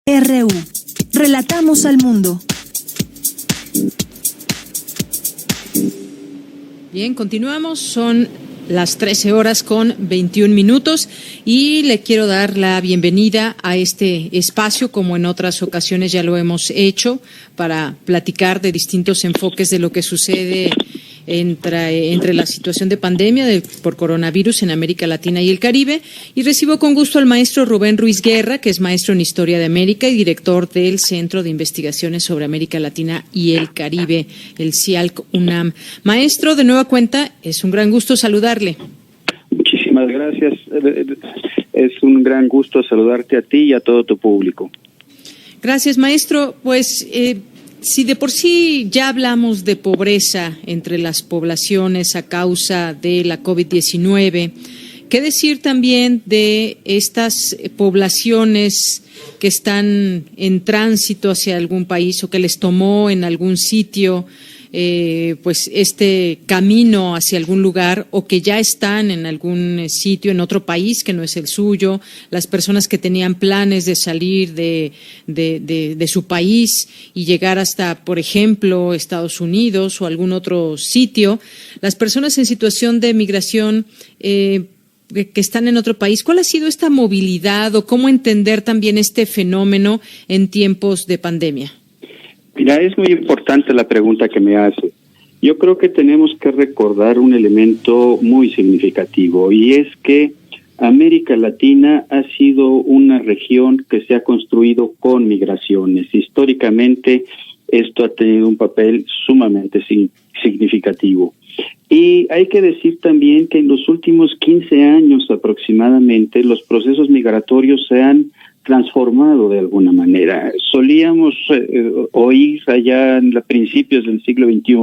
RU. Relatamos al mundo. Bien, continuamos. Son las 13:21 y le quiero dar la bienvenida a este espacio, como en otras ocasiones ya lo hemos hecho, para platicar de distintos enfoques de lo que sucede entre la situación de pandemia por coronavirus en América Latina y el Caribe. Y recibo con gusto al maestro Rubén Ruiz Guerra, que es maestro en Historia de América y director del Centro de Investigaciones sobre América Latina y el Caribe, el CIALC UNAM. Maestro, de nueva cuenta, es un gran gusto saludarle. Muchísimas gracias. Es un gran gusto saludarte a ti y a todo tu público. Gracias, maestro. Pues si de por sí ya hablamos de pobreza entre las poblaciones a causa de la COVID-19, ¿qué decir también de estas poblaciones que están en tránsito hacia algún país o que les tomó en algún sitio pues este camino hacia algún lugar, o que ya están en algún sitio, en otro país que no es el suyo, las personas que tenían planes de salir de su país y llegar hasta, por ejemplo, Estados Unidos o algún otro sitio, las personas en situación de migración que están en otro país? ¿Cuál ha sido esta movilidad o cómo entender también este fenómeno en tiempos de pandemia? Mira, es muy importante la pregunta que me hace. Yo creo que tenemos que recordar un elemento muy significativo, y es que América Latina ha sido una región que se ha construido con migraciones. Históricamente, esto ha tenido un papel sumamente significativo. Y hay que decir también que en los últimos 15 años aproximadamente, los procesos migratorios se han transformado de alguna manera. Solíamos oír allá en principios del siglo XXI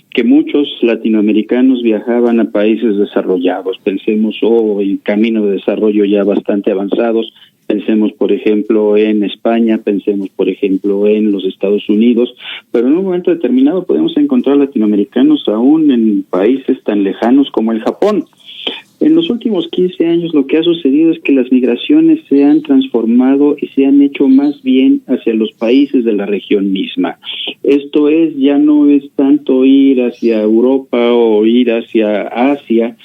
que muchos latinoamericanos viajaban a países desarrollados. Pensemos en camino de desarrollo ya bastante avanzados. Pensemos, por ejemplo, en España, pensemos, por ejemplo, en los Estados Unidos, pero en un momento determinado podemos encontrar latinoamericanos aún en países tan lejanos como el Japón. En los últimos 15 años lo que ha sucedido es que las migraciones se han transformado y se han hecho más bien hacia los países de la región misma. Esto es, ya no es tanto ir hacia Europa o ir hacia Asia,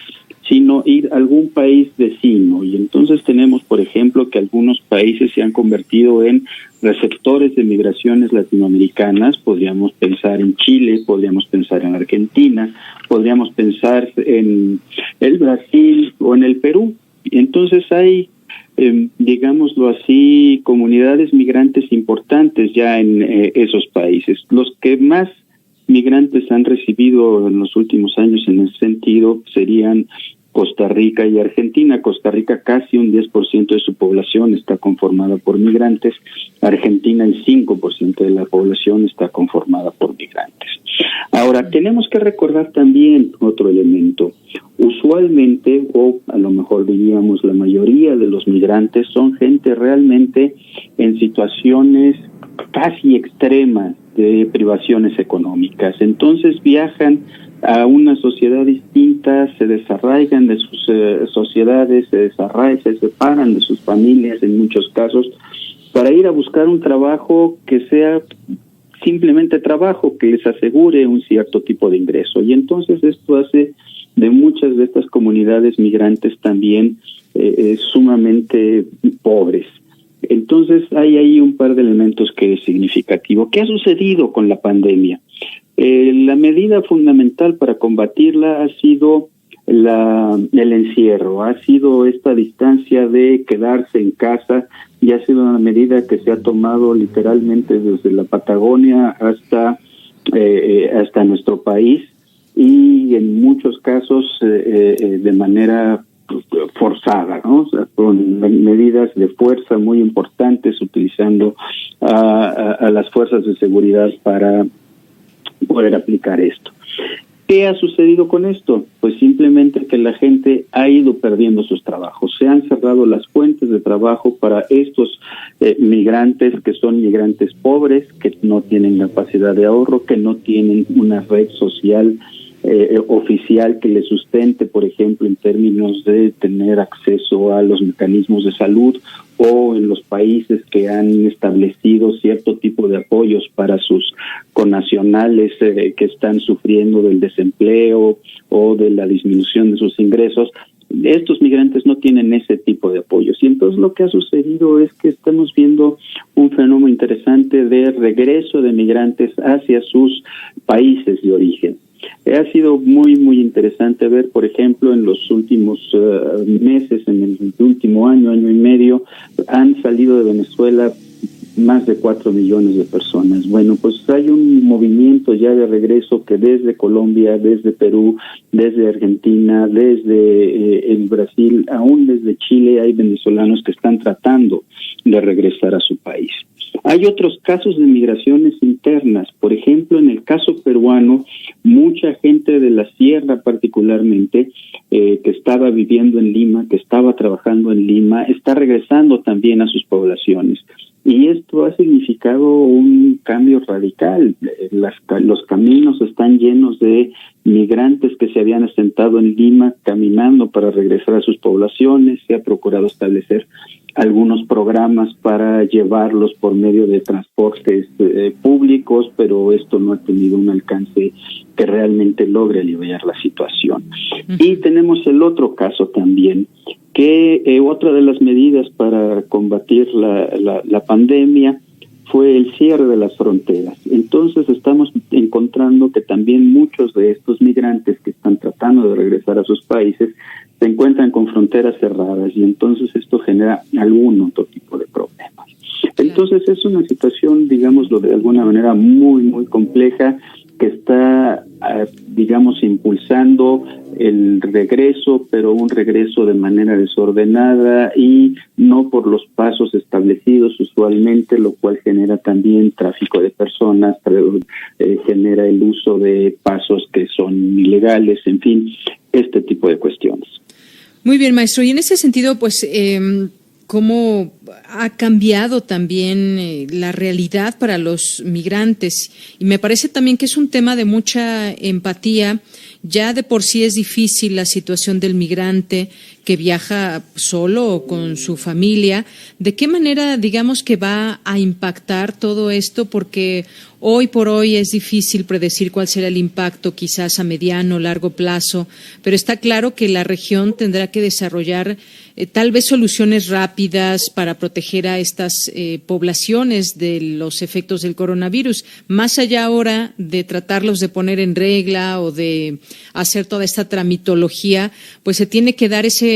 sino ir a algún país vecino. Y entonces tenemos, por ejemplo, que algunos países se han convertido en receptores de migraciones latinoamericanas. Podríamos pensar en Chile, podríamos pensar en Argentina, podríamos pensar en el Brasil o en el Perú. Y entonces hay, digámoslo así, comunidades migrantes importantes ya en esos países. Los que más migrantes han recibido en los últimos años en ese sentido serían Costa Rica y Argentina. Costa Rica, casi un 10% de su población está conformada por migrantes. Argentina, el 5% de la población está conformada por migrantes. Ahora, tenemos que recordar también otro elemento. Usualmente, o a lo mejor diríamos la mayoría de los migrantes, son gente realmente en situaciones casi extremas de privaciones económicas. Entonces viajan a una sociedad distinta, se desarraigan de sus sociedades, se separan de sus familias en muchos casos, para ir a buscar un trabajo que sea simplemente trabajo, que les asegure un cierto tipo de ingreso. Y entonces esto hace de muchas de estas comunidades migrantes también sumamente pobres. Entonces hay ahí un par de elementos que es significativo. ¿Qué ha sucedido con la pandemia? La medida fundamental para combatirla ha sido el encierro, ha sido esta distancia de quedarse en casa, y ha sido una medida que se ha tomado literalmente desde la Patagonia hasta nuestro país, y en muchos casos de manera forzada, ¿no? O sea, con medidas de fuerza muy importantes, utilizando a las fuerzas de seguridad para poder aplicar esto. ¿Qué ha sucedido con esto? Pues simplemente que la gente ha ido perdiendo sus trabajos. Se han cerrado las fuentes de trabajo para estos migrantes, que son migrantes pobres, que no tienen capacidad de ahorro, que no tienen una red social oficial que le sustente, por ejemplo, en términos de tener acceso a los mecanismos de salud, o en los países que han establecido cierto tipo de apoyos para sus connacionales que están sufriendo del desempleo o de la disminución de sus ingresos. Estos migrantes no tienen ese tipo de apoyos, y entonces lo que ha sucedido es que estamos viendo un fenómeno interesante de regreso de migrantes hacia sus países de origen. Ha sido muy, muy interesante ver, por ejemplo, en los últimos meses, en el último año y medio, han salido de Venezuela más de 4 millones de personas. Bueno, pues hay un movimiento ya de regreso que desde Colombia, desde Perú, desde Argentina, desde el Brasil, aún desde Chile, hay venezolanos que están tratando de regresar a su país. Hay otros casos de migraciones internas. Por ejemplo, en el caso peruano, mucha gente de la sierra particularmente, que estaba viviendo en Lima, que estaba trabajando en Lima, está regresando también a sus poblaciones. Y esto ha significado un cambio radical. Los caminos están llenos de migrantes que se habían asentado en Lima, caminando para regresar a sus poblaciones. Se ha procurado establecer algunos programas para llevarlos por medio de transportes públicos, pero esto no ha tenido un alcance que realmente logre aliviar la situación. Y tenemos el otro caso también, que otra de las medidas para combatir la pandemia fue el cierre de las fronteras. Entonces estamos encontrando que también muchos de estos migrantes que están tratando de regresar a sus países se encuentran con fronteras cerradas, y entonces esto genera algún otro tipo de problemas. Entonces es una situación, digámoslo de alguna manera, muy, muy compleja, que está, digamos, impulsando el regreso, pero un regreso de manera desordenada y no por los pasos establecidos usualmente, lo cual genera también tráfico de personas, genera el uso de pasos que son ilegales, en fin, este tipo de cuestiones. Muy bien, maestro. Y en ese sentido, pues, ¿cómo ha cambiado también la realidad para los migrantes? Y me parece también que es un tema de mucha empatía. Ya de por sí es difícil la situación del migrante que viaja solo o con su familia. ¿De qué manera, digamos, que va a impactar todo esto? Porque hoy por hoy es difícil predecir cuál será el impacto, quizás a mediano o largo plazo, pero está claro que la región tendrá que desarrollar tal vez soluciones rápidas para proteger a estas poblaciones de los efectos del coronavirus, más allá ahora de tratarlos de poner en regla o de hacer toda esta tramitología, pues se tiene que dar ese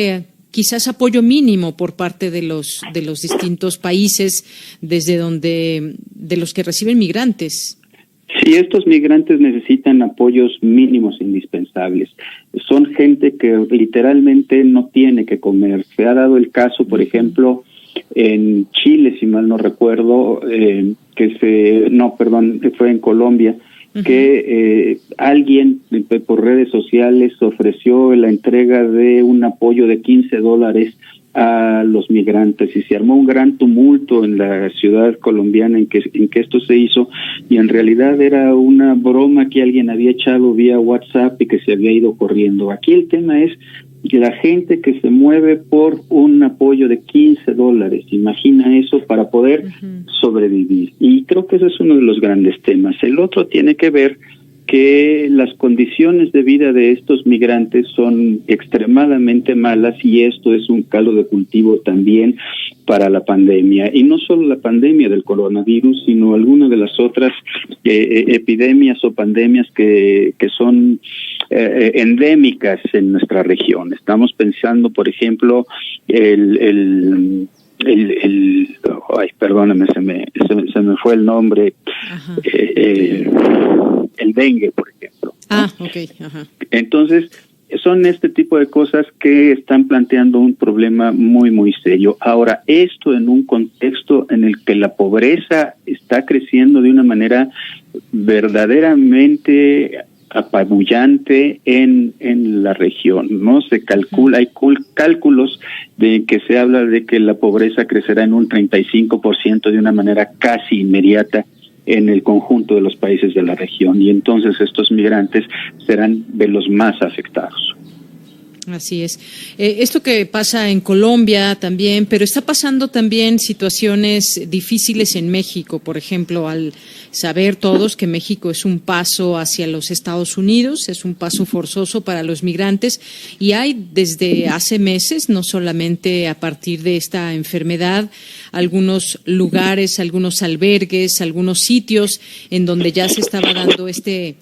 quizás apoyo mínimo por parte de los distintos países de los que reciben migrantes. Sí, estos migrantes necesitan apoyos mínimos indispensables. Son gente que literalmente no tiene que comer. Se ha dado el caso, por ejemplo, en Chile, si mal no recuerdo, fue en Colombia, que alguien por redes sociales ofreció la entrega de un apoyo de $15 a los migrantes, y se armó un gran tumulto en la ciudad colombiana en que esto se hizo, y en realidad era una broma que alguien había echado vía WhatsApp y que se había ido corriendo. Aquí el tema es que la gente que se mueve por un apoyo de $15, imagina eso, para poder sobrevivir. Y creo que ese es uno de los grandes temas. El otro tiene que ver que las condiciones de vida de estos migrantes son extremadamente malas, y esto es un caldo de cultivo también para la pandemia. Y no solo la pandemia del coronavirus, sino algunas de las otras epidemias o pandemias que son endémicas en nuestra región. Estamos pensando, por ejemplo, perdóname, se me fue el nombre. El dengue, por ejemplo. Okay. Ajá. Entonces, son este tipo de cosas que están planteando un problema muy, muy serio. Ahora, esto en un contexto en el que la pobreza está creciendo de una manera verdaderamente apabullante en la región, ¿no? Se calcula, hay cálculos de que se habla de que la pobreza crecerá en un 35% de una manera casi inmediata en el conjunto de los países de la región, y entonces estos migrantes serán de los más afectados. Así es. Esto que pasa en Colombia también, pero está pasando también situaciones difíciles en México, por ejemplo, al saber todos que México es un paso hacia los Estados Unidos, es un paso forzoso para los migrantes, y hay desde hace meses, no solamente a partir de esta enfermedad, algunos lugares, algunos albergues, algunos sitios en donde ya se estaba dando este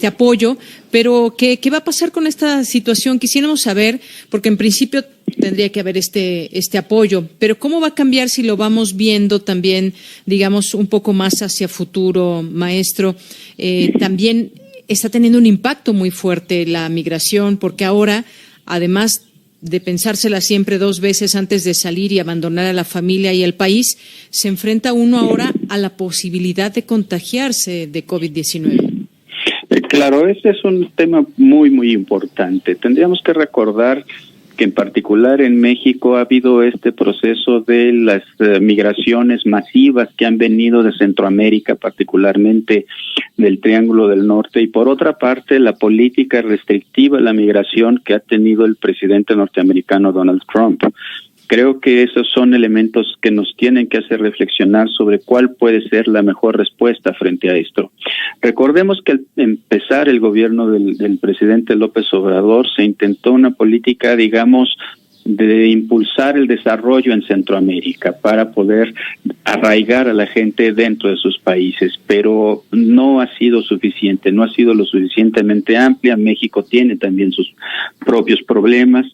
apoyo, pero ¿qué va a pasar con esta situación? Quisiéramos saber, porque en principio tendría que haber este apoyo, pero ¿cómo va a cambiar si lo vamos viendo también, digamos, un poco más hacia futuro, maestro? También está teniendo un impacto muy fuerte la migración, porque ahora, además de pensársela siempre dos veces antes de salir y abandonar a la familia y el país, se enfrenta uno ahora a la posibilidad de contagiarse de COVID-19. Claro, este es un tema muy, muy importante. Tendríamos que recordar que en particular en México ha habido este proceso de las migraciones masivas que han venido de Centroamérica, particularmente del Triángulo del Norte, y por otra parte la política restrictiva de la migración que ha tenido el presidente norteamericano Donald Trump. Creo que esos son elementos que nos tienen que hacer reflexionar sobre cuál puede ser la mejor respuesta frente a esto. Recordemos que al empezar el gobierno del presidente López Obrador se intentó una política, digamos, de impulsar el desarrollo en Centroamérica para poder arraigar a la gente dentro de sus países, pero no ha sido suficiente, no ha sido lo suficientemente amplia. México tiene también sus propios problemas.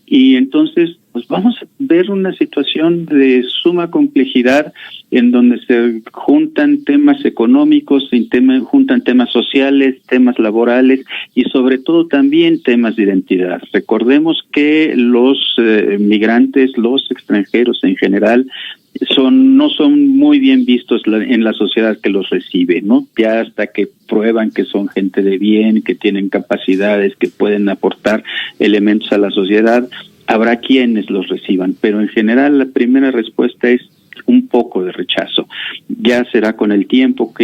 Y entonces, pues vamos a ver una situación de suma complejidad en donde se juntan temas económicos, juntan temas sociales, temas laborales y sobre todo también temas de identidad. Recordemos que los migrantes, los extranjeros en general, no son muy bien vistos en la sociedad que los recibe, ¿no? Ya hasta que prueban que son gente de bien, que tienen capacidades, que pueden aportar elementos a la sociedad, habrá quienes los reciban, pero en general la primera respuesta es un poco de rechazo. Ya será con el tiempo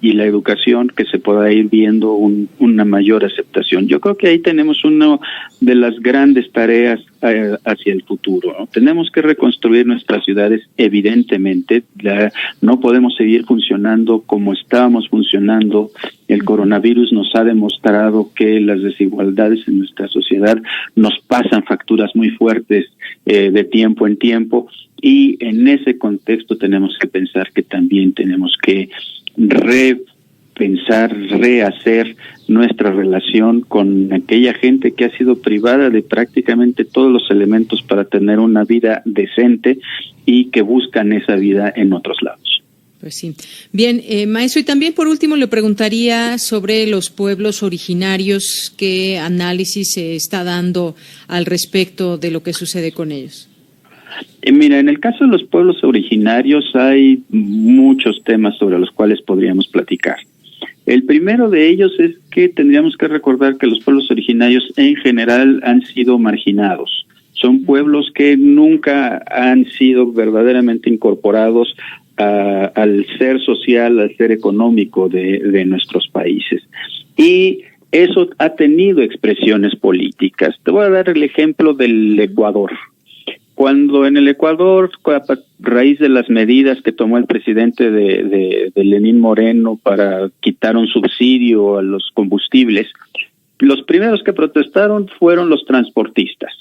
y la educación que se pueda ir viendo una mayor aceptación. Yo creo que ahí tenemos una de las grandes tareas hacia el futuro, ¿no? Tenemos que reconstruir nuestras ciudades, evidentemente. No podemos seguir funcionando como estábamos funcionando. El coronavirus nos ha demostrado que las desigualdades en nuestra sociedad nos pasan facturas muy fuertes de tiempo en tiempo, y en ese contexto tenemos que pensar que también tenemos que rehacer nuestra relación con aquella gente que ha sido privada de prácticamente todos los elementos para tener una vida decente y que buscan esa vida en otros lados. Pues sí. Bien, maestro, y también por último le preguntaría sobre los pueblos originarios, ¿qué análisis se está dando al respecto de lo que sucede con ellos? Mira, en el caso de los pueblos originarios hay muchos temas sobre los cuales podríamos platicar. El primero de ellos es que tendríamos que recordar que los pueblos originarios en general han sido marginados. Son pueblos que nunca han sido verdaderamente incorporados al ser social, al ser económico de nuestros países. Y eso ha tenido expresiones políticas. Te voy a dar el ejemplo del Ecuador. Cuando en el Ecuador, a raíz de las medidas que tomó el presidente de Lenín Moreno para quitar un subsidio a los combustibles, los primeros que protestaron fueron los transportistas.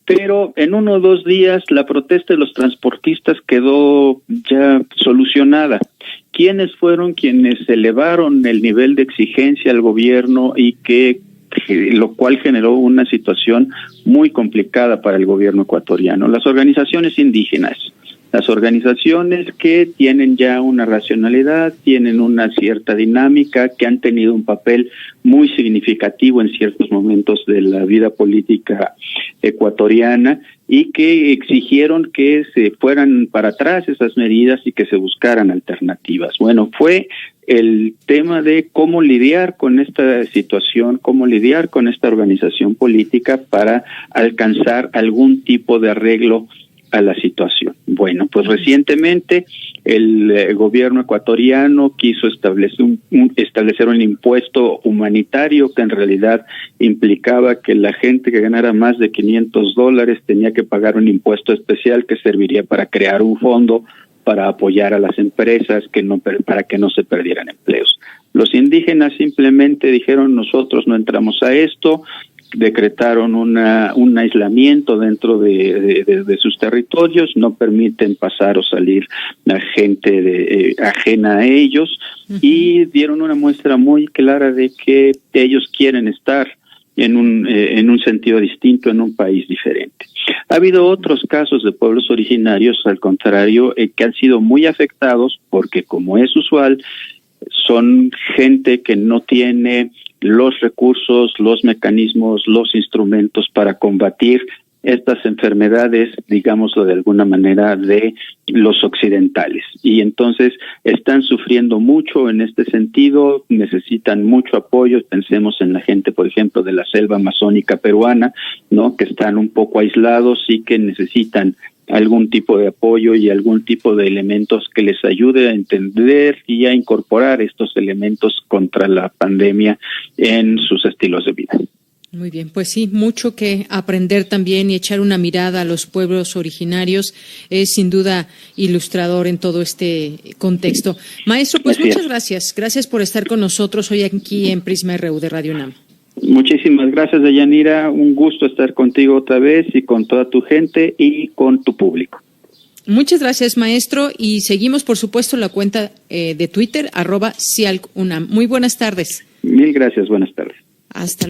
Pero en 1 o 2 días la protesta de los transportistas quedó ya solucionada. ¿Quiénes fueron quienes elevaron el nivel de exigencia al gobierno y lo cual generó una situación muy complicada para el gobierno ecuatoriano? Las organizaciones indígenas, las organizaciones que tienen ya una racionalidad, tienen una cierta dinámica, que han tenido un papel muy significativo en ciertos momentos de la vida política ecuatoriana y que exigieron que se fueran para atrás esas medidas y que se buscaran alternativas. Bueno, fue el tema de cómo lidiar con esta situación, cómo lidiar con esta organización política para alcanzar algún tipo de arreglo a la situación. Bueno, pues recientemente el gobierno ecuatoriano quiso establecer un impuesto humanitario que en realidad implicaba que la gente que ganara más de $500 tenía que pagar un impuesto especial que serviría para crear un fondo para apoyar a las empresas para que no se perdieran empleos. Los indígenas simplemente dijeron: nosotros no entramos a esto. Decretaron un aislamiento dentro de sus territorios, no permiten pasar o salir a gente ajena a ellos, y dieron una muestra muy clara de que ellos quieren estar en un sentido distinto, en un país diferente. Ha habido otros casos de pueblos originarios, al contrario, que han sido muy afectados porque, como es usual, son gente que no tiene los recursos, los mecanismos, los instrumentos para combatir estas enfermedades, digámoslo de alguna manera, de los occidentales. Y entonces están sufriendo mucho en este sentido, necesitan mucho apoyo. Pensemos en la gente, por ejemplo, de la selva amazónica peruana, ¿no?, que están un poco aislados y que necesitan algún tipo de apoyo y algún tipo de elementos que les ayude a entender y a incorporar estos elementos contra la pandemia en sus estilos de vida. Muy bien, pues sí, mucho que aprender también y echar una mirada a los pueblos originarios es sin duda ilustrador en todo este contexto. Maestro, pues muchas gracias. Gracias por estar con nosotros hoy aquí en Prisma RU de Radio UNAM. Muchísimas gracias, Deyanira. Un gusto estar contigo otra vez y con toda tu gente y con tu público. Muchas gracias, maestro. Y seguimos, por supuesto, la cuenta de Twitter, @CIALCUNAM. Muy buenas tardes. Mil gracias, buenas tardes. Hasta